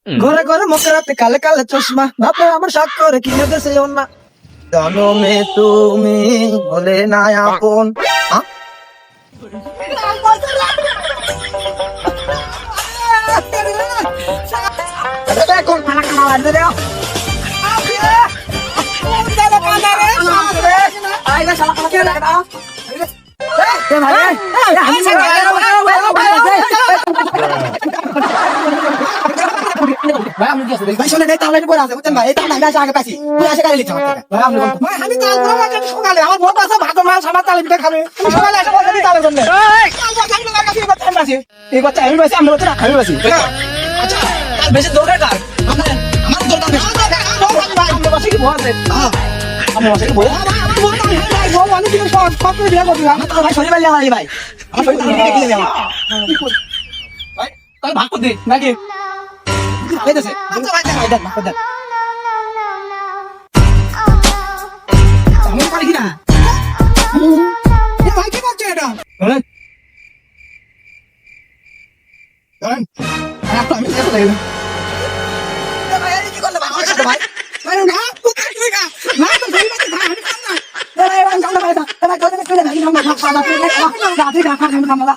ঘরে ঘরে মুখে রাতে কালে কালে চশমা বাপে আমার শখ করে কিনে দেশে না জনমে তুমি বলে না আপন কোন খানা খানা লাগবে রে ভাই শুনে নেই তাহলে করে আছে বুঝছেন ভাই এই তাহলে আমি আগে পাইছি তুই আসে গাড়ি লিখতে ভাই আমি আমি তাল পুরো মাঝে সকালে আমার বউ আছে ভাত মাছ আমার তালে পিঠা খাবে সকালে এসে বসে দিই তালের জন্য এই বাচ্চা আমি পাইছি আমি পাইছি আচ্ছা বেশি দরকার কার আমার দরকার বেশি আমি বসে কি ভয় আছে আমি বসে কি ভয় ভাই বউ আমি কি সব করে বিয়ে করবি আমার তো ভাই শরীর বালি আমার ভাই আমার শরীর বালি কিনে দেব ভাই তাই ভাগ করে দে নাকি কইতেছে আচ্ছা ভাই দেখ ভাগ করে দেখ আমি পারি কি না এ ভাই কি করছে এটা বলেন বলেন আমি দেখতে লাগলাম এ ভাই এই কি করলে ভাই ভাই ভাই না কোথায় তুই না না তো ভাই ভাই আমি কাম না এ ভাই আমি কাম না ভাই ভাই ভাই তুই না আমি কাম না খাওয়া দাওয়া তুই না গাদি রাখা আমি কাম না